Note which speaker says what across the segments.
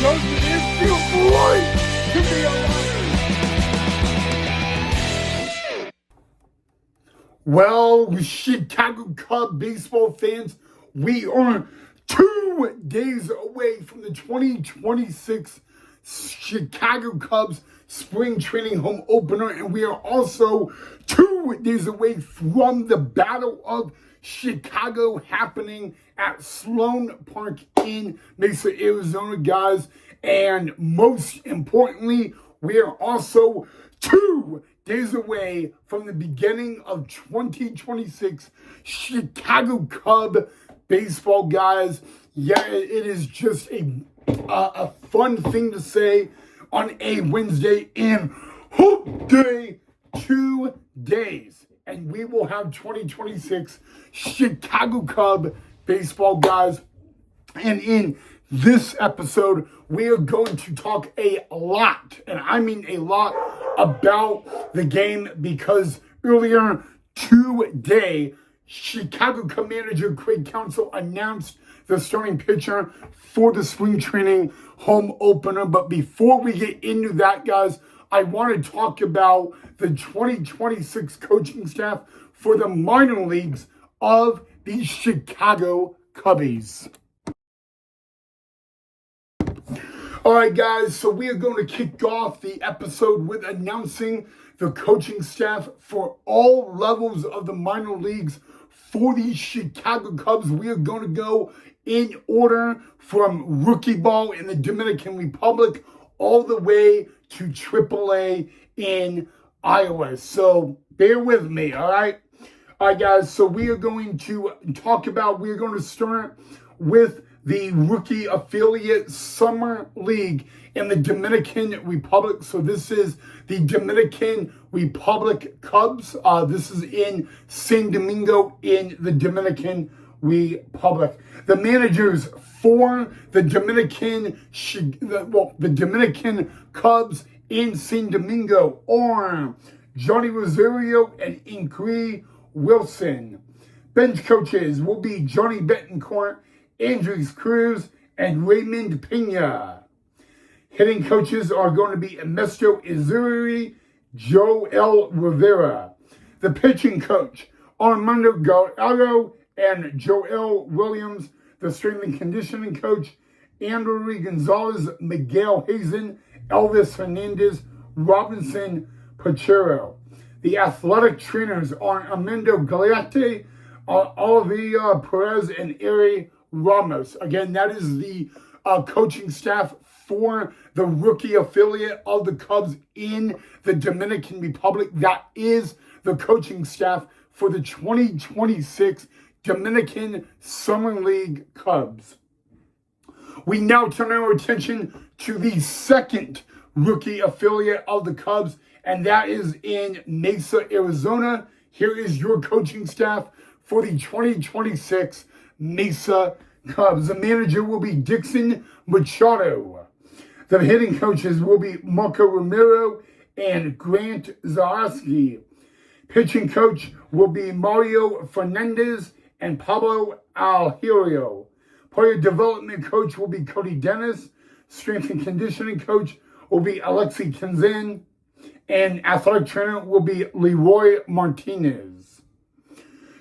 Speaker 1: Jones, it feels great to be alive. Well, Chicago Cub baseball fans, we are 2 days away from the 2026 Chicago Cubs spring training home opener, and we are also 2 days away from the Battle of Chicago happening at Sloan Park in Mesa, Arizona, guys. And most importantly, we are also 2 days away from the beginning of 2026 Chicago Cub baseball, guys. Yeah, it is just a fun thing to say on a Wednesday in Hoop Day 2 days. And we will have 2026 Chicago Cub baseball, guys. And in this episode, we are going to talk a lot, and I mean a lot, about the game, because earlier today, Chicago Cub manager Craig Counsell announced the starting pitcher for the spring training home opener. But before we get into that, guys, I want to talk about the 2026 coaching staff for the minor leagues of the Chicago Cubbies. All right, guys, so we are going to kick off the episode with announcing the coaching staff for all levels of the minor leagues for the Chicago Cubs. We are going to go in order from rookie ball in the Dominican Republic all the way to AAA in Iowa. So bear with me, all right? All right, guys, so we are going to start with the rookie affiliate summer league in the Dominican Republic. So this is the Dominican Republic Cubs. This is in San Domingo in the Dominican Republic. The managers for the Dominican Cubs in San Domingo are Johnny Rosario and Ingrid Wilson. Bench coaches will be Johnny Betancourt, Andres Cruz, and Raymond Pena. Hitting coaches are going to be Ernesto Izuri, Joel Rivera. The pitching coach, Armando Gallardo and Joel Williams. The strength and conditioning coach, Andrew Gonzalez, Miguel Hazen, Elvis Hernandez, Robinson Pachero. The athletic trainers are Armando Galeate, Olivia Perez, and Ari Ramos. Again, that is the coaching staff for the rookie affiliate of the Cubs in the Dominican Republic. That is the coaching staff for the 2026 Dominican Summer League Cubs. We now turn our attention to the second rookie affiliate of the Cubs, and that is in Mesa, Arizona. Here is your coaching staff for the 2026 Mesa Cubs. The manager will be Dixon Machado. The hitting coaches will be Marco Romero and Grant Zaraski. Pitching coach will be Mario Fernandez and Pablo Alherio. Player development coach will be Cody Dennis. Strength and conditioning coach will be Alexi Kenzan. And athletic trainer will be Leroy Martinez.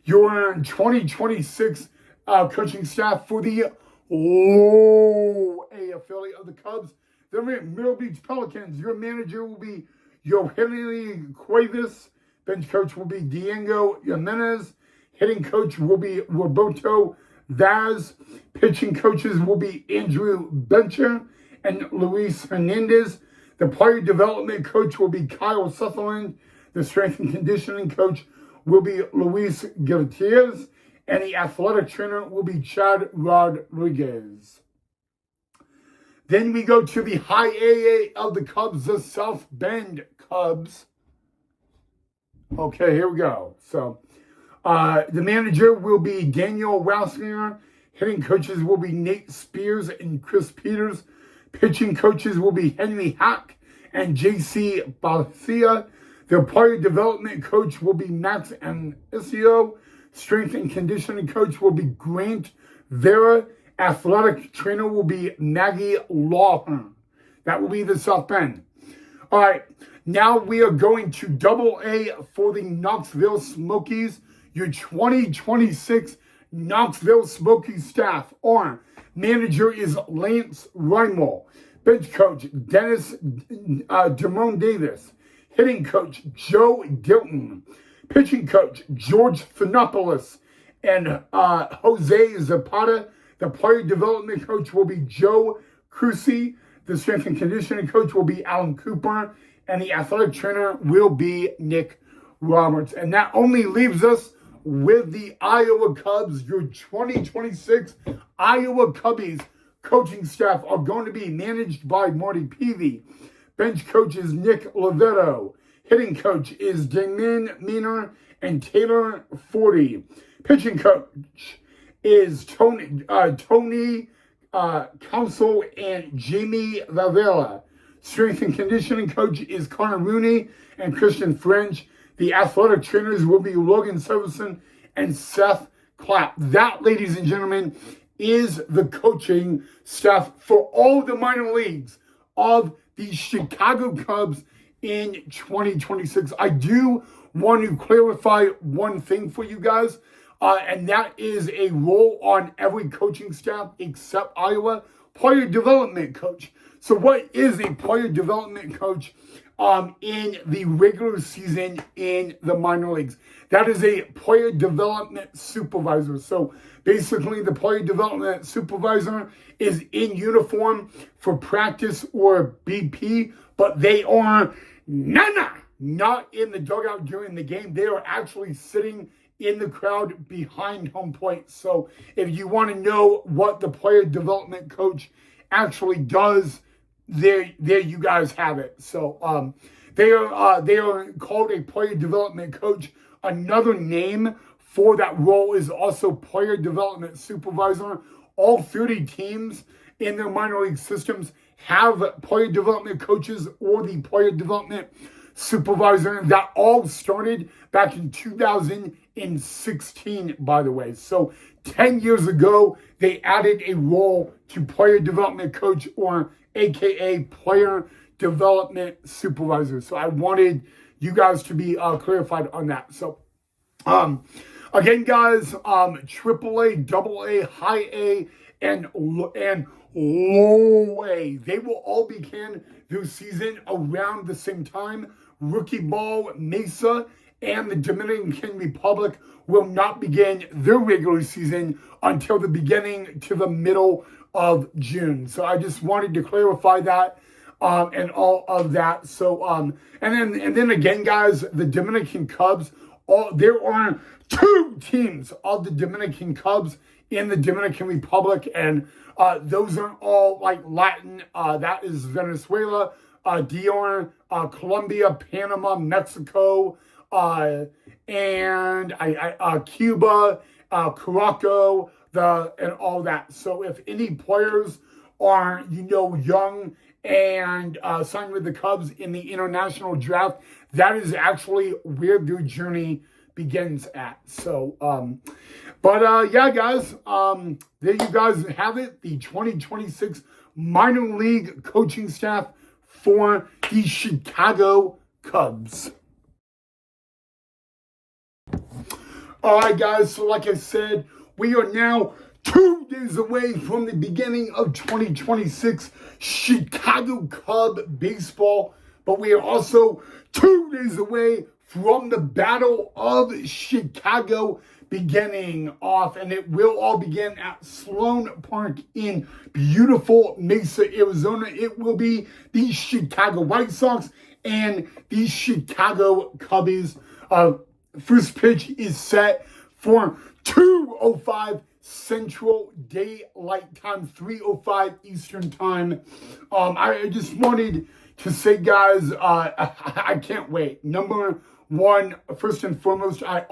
Speaker 1: Your 2026 coaching staff for the A affiliate of the Cubs, the Myrtle Beach Pelicans. Your manager will be Yoheli Cuevas. Bench coach will be Diego Jimenez. Hitting coach will be Roberto Vaz. Pitching coaches will be Andrew Bencher and Luis Hernandez. The player development coach will be Kyle Sutherland. The strength and conditioning coach will be Luis Gutierrez. And the athletic trainer will be Chad Rodriguez. Then we go to the high AA of the Cubs, the South Bend Cubs. Okay, here we go. So, the manager will be Daniel Rausner. Hitting coaches will be Nate Spears and Chris Peters. Pitching coaches will be Henry Hack and J.C. Balcia. The player development coach will be Max Amicio. Strength and conditioning coach will be Grant Vera. Athletic trainer will be Maggie Lawhorn. That will be the South Bend. All right, now we are going to Double A for the Knoxville Smokies. Your 2026 Knoxville Smokies staff are: manager is Lance Reinwald, bench coach Dennis Demone Davis, hitting coach Joe Dilton, pitching coach George Thanopoulos, and Jose Zapata. The player development coach will be Joe Cruci. The strength and conditioning coach will be Alan Cooper, and the athletic trainer will be Nick Roberts. And that only leaves us with the Iowa Cubs. Your 2026 Iowa Cubbies coaching staff are going to be managed by Marty Peavy. Bench coach is Nick Lovetto. Hitting coach is Damon Miner and Taylor Forty. Pitching coach is Tony Council and Jamie Lavella. Strength and conditioning coach is Connor Rooney and Christian French. The athletic trainers will be Logan Severson and Seth Clapp. That, ladies and gentlemen, is the coaching staff for all the minor leagues of the Chicago Cubs in 2026. I do want to clarify one thing for you guys. And that is a role on every coaching staff except Iowa: player development coach. So what is a player development coach in the regular season in the minor leagues? That is a player development supervisor. So basically the player development supervisor is in uniform for practice or BP, but they are not in the dugout during the game. They are actually sitting in the crowd behind home plate. So if you want to know what the player development coach actually does, there you guys have it. So they are called a player development coach. Another name for that role is also player development supervisor. All 30 teams in their minor league systems have player development coaches or the player development supervisor. That all started back in 2016, by the way. So 10 years ago, they added a role to player development coach, or AKA player development supervisor. So I wanted you guys to be clarified on that. So again, guys, AAA, AA, high A, and low A, they will all begin their season around the same time. Rookie ball, Mesa, and the Dominican Republic will not begin their regular season until the beginning to the middle of June. So I just wanted to clarify that and all of that. So and then again, guys, the Dominican Cubs. There are 2 teams of the Dominican Cubs in the Dominican Republic, and those are all like Latin. That is Venezuela, DR, Colombia, Panama, Mexico, and Cuba, Curaçao, and all that. So if any players are, young and signed with the Cubs in the international draft, that is actually where their journey begins at. So, yeah, guys, there you guys have it. The 2026 minor league coaching staff for the Chicago Cubs. All right, guys, so like I said, we are now 2 days away from the beginning of 2026 Chicago Cub baseball, but we are also 2 days away from the Battle of Chicago beginning off, and it will all begin at Sloan Park in beautiful Mesa, Arizona. It will be the Chicago White Sox and the Chicago Cubbies. First pitch is set for 2:05 Central Daylight Time, 3:05 Eastern Time. I just wanted to say, guys, I can't wait. Number one, first and foremost, I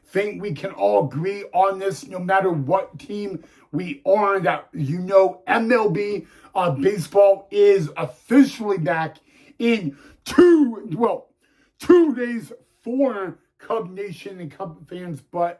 Speaker 1: think we can all agree on this, no matter what team we are, that MLB baseball is officially back in 2 days for Cub Nation and Cub fans. But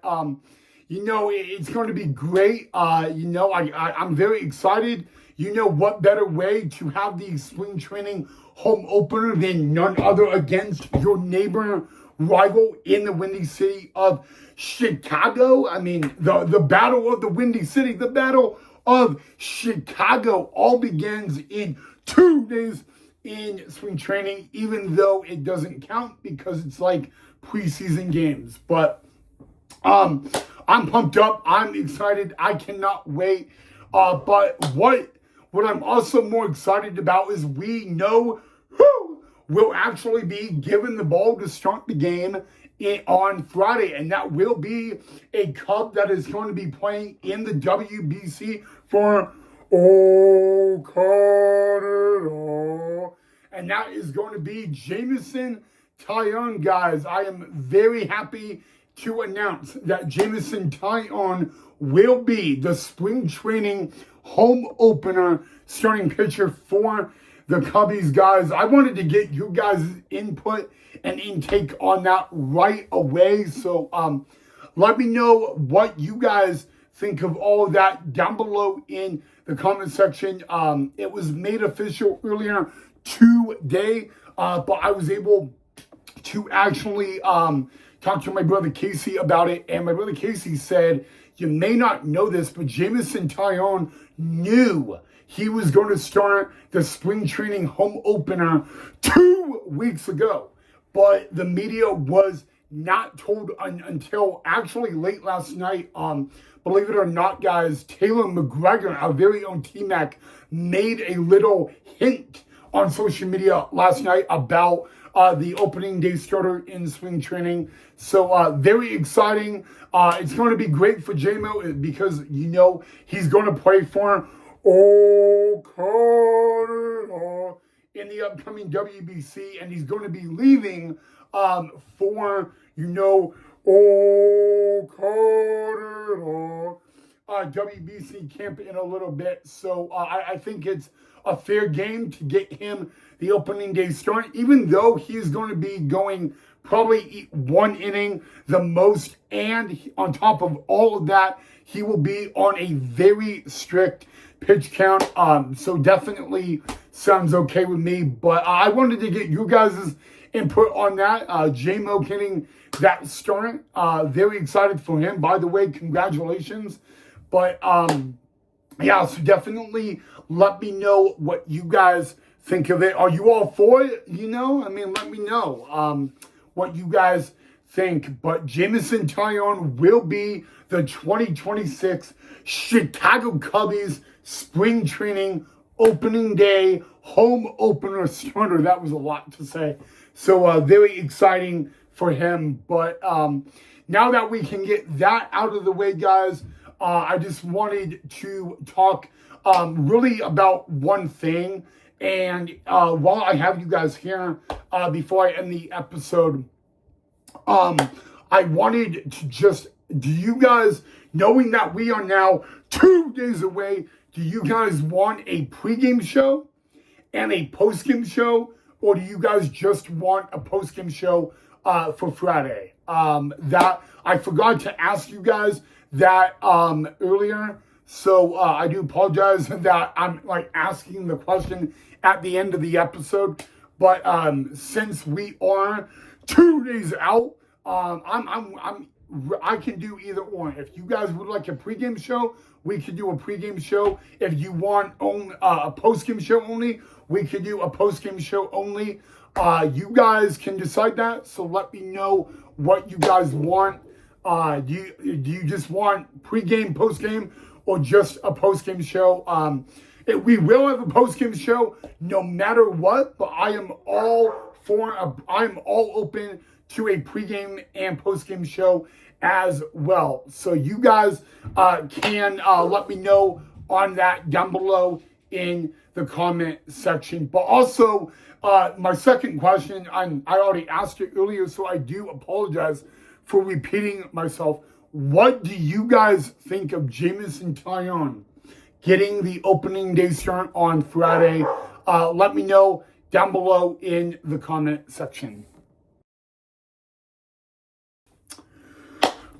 Speaker 1: it's going to be great. I'm very excited. What better way to have the spring training home opener than none other against your neighbor rival in the Windy City of Chicago? I mean, the battle of the Windy City, the battle of Chicago all begins in 2 days in spring training, even though it doesn't count because it's like preseason games. But I'm pumped up. I'm excited. I cannot wait. But what I'm also more excited about is we know who will actually be given the ball to start the game on Friday, and that will be a Cub that is going to be playing in the WBC for Canada, and that is going to be Jameson Taillon, guys. I am very happy to announce that Jameson Taillon will be the spring training home opener starting pitcher for the Cubbies, guys. I wanted to get you guys' input and intake on that right away. So let me know what you guys think of all of that down below in the comment section. It was made official earlier today, but I was able to actually talk to my brother Casey about it, and my brother Casey said, you may not know this, but Jameson Taillon knew he was going to start the spring training home opener 2 weeks ago, but the media was not told until actually late last night. Believe it or not, guys, Taylor McGregor, our very own T-Mac, made a little hint on social media last night about the opening day starter in spring training. So very exciting. It's going to be great for J-Mo because, he's going to play for Canada in the upcoming WBC, and he's going to be leaving for, Canada WBC camp in a little bit. So I think it's a fair game to get him the opening day start, even though he's going to be going probably 1 inning the most, and on top of all of that, he will be on a very strict pitch count. So definitely sounds okay with me, but I wanted to get you guys' input on that. J-Mo getting that start. Very excited for him. By the way, congratulations. But yeah, so definitely let me know what you guys think of it. Are you all for it? Let me know what you guys think. But Jameson Taillon will be the 2026 Chicago Cubbies spring training opening day home opener starter. That was a lot to say. So very exciting for him. But now that we can get that out of the way, guys, I just wanted to talk really about one thing. And while I have you guys here, before I end the episode, I wanted to just, do you guys, knowing that we are now 2 days away, do you guys want a pregame show and a postgame show? Or do you guys just want a postgame show for Friday? That I forgot to ask you guys that earlier. So I do apologize that I'm asking the question at the end of the episode. But since we are 2 days out, I can do either or. If you guys would like a pregame show, we could do a pregame show. If you want a postgame show only, we could do a postgame show only. You guys can decide that. So let me know what you guys want. Do you just want pregame, postgame, or just a postgame show? We will have a postgame show no matter what, but I am all open to a pregame and postgame show as well. So you guys can let me know on that down below in the comment section. But also, my second question, I already asked it earlier, so I do apologize for repeating myself. What do you guys think of Jameson Taillon getting the opening day start on Friday? Let me know down below in the comment section.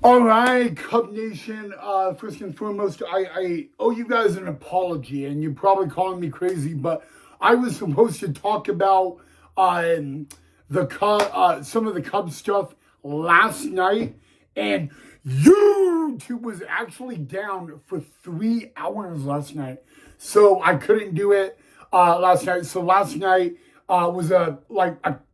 Speaker 1: All right, Cub Nation. First and foremost, I owe you guys an apology, and you're probably calling me crazy, but I was supposed to talk about some of the Cubs stuff last night, and YouTube was actually down for 3 hours last night, so I couldn't do it last night. So last night was a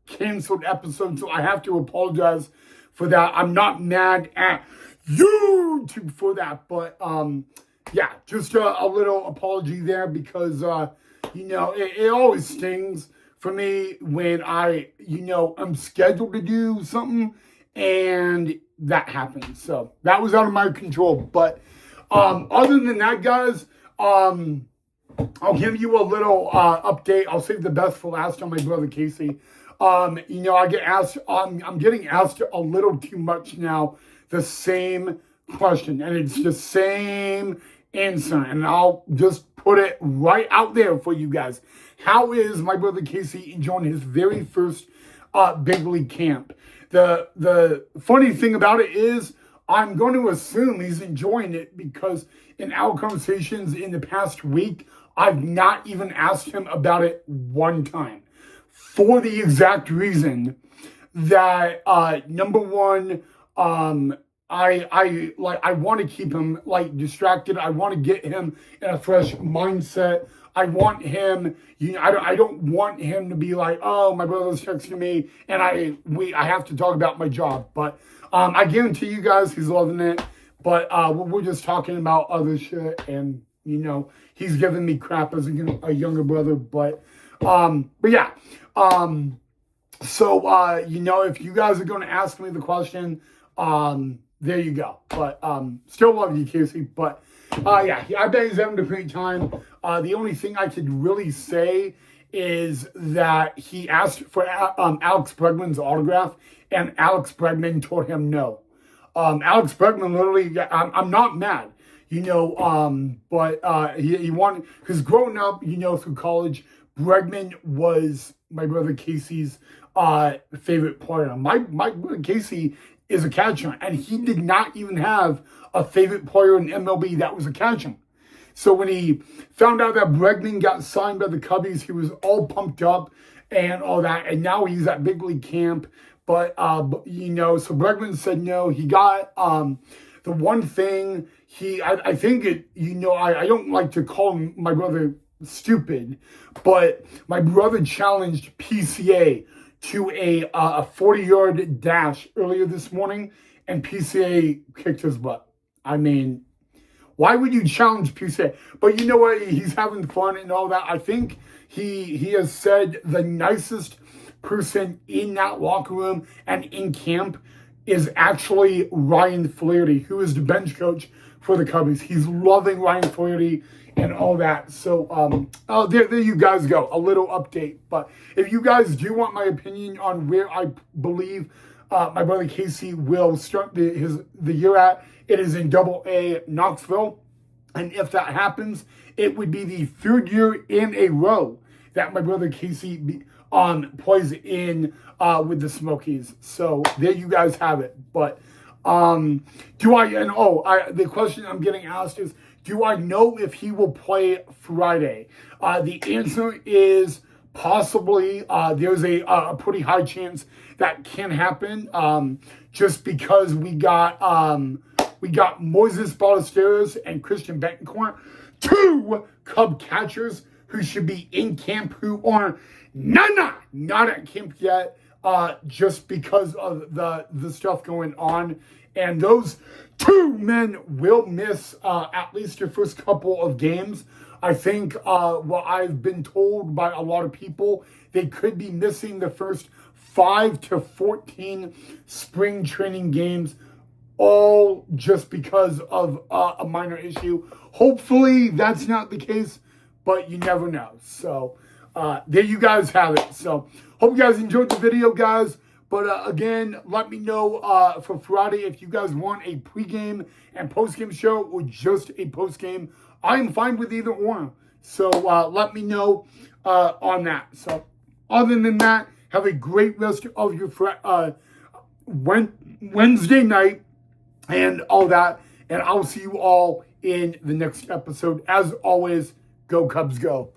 Speaker 1: canceled episode, so I have to apologize for that. I'm not mad at YouTube for that, but yeah, just a little apology there because it always stings for me when I'm scheduled to do something and that happens. So that was out of my control. But other than that, guys, I'll give you a little update. I'll save the best for last on my brother Casey. I get asked, I'm getting asked a little too much now, the same question, and it's the same answer, and I'll just put it right out there for you guys. How is my brother Casey enjoying his very first big league camp? The funny thing about it is, I'm going to assume he's enjoying it because in our conversations in the past week, I've not even asked him about it one time. For the exact reason that number one, I want to keep him distracted. I want to get him in a fresh mindset. I want him, I don't want him to be like, oh, my brother's texting me and I have to talk about my job. But I guarantee you guys he's loving it. But we're just talking about other shit, and he's giving me crap as a younger brother. But yeah. If you guys are going to ask me the question, there you go. But still love you, Casey. But yeah, I bet he's having a great time. The only thing I could really say is that he asked for Alex Bregman's autograph, and Alex Bregman told him no. Alex Bregman literally, I'm not mad, but he wanted, because growing up, through college, Bregman was my brother Casey's favorite player. My brother Casey is a catcher, and he did not even have a favorite player in MLB that was a catcher. So when he found out that Bregman got signed by the Cubbies, he was all pumped up and all that, and now he's at big league camp. But so Bregman said no. He got the one thing I think I don't like to call my brother stupid, but my brother challenged PCA to a 40-yard dash earlier this morning, and PCA kicked his butt. I mean, why would you challenge PCA? But you know what? He's having fun and all that. I think he has said the nicest person in that locker room and in camp is actually Ryan Flaherty, who is the bench coach for the Cubbies. He's loving Ryan Flaherty and all that. So there you guys go. A little update. But if you guys do want my opinion on where I believe my brother Casey will start the year at, it is in Double-A Knoxville. And if that happens, it would be the third year in a row that my brother Casey plays in with the Smokies. So there you guys have it. But the question I'm getting asked is, do I know if he will play Friday? The answer is possibly. There's a pretty high chance that can happen, just because we got Moises Ballesteros and Christian Betancourt, two Cub catchers who should be in camp, who are not at camp yet, just because of the stuff going on. And those two men will miss at least the first couple of games. I think what I've been told by a lot of people, they could be missing the first 5 to 14 spring training games, all just because of a minor issue. Hopefully that's not the case, but you never know. So there you guys have it. So hope you guys enjoyed the video, guys. But again, let me know for Friday if you guys want a pregame and postgame show or just a postgame. I am fine with either or. So let me know on that. So other than that, have a great rest of your Wednesday night. and all that. And I'll see you all in the next episode. As always, go Cubs go.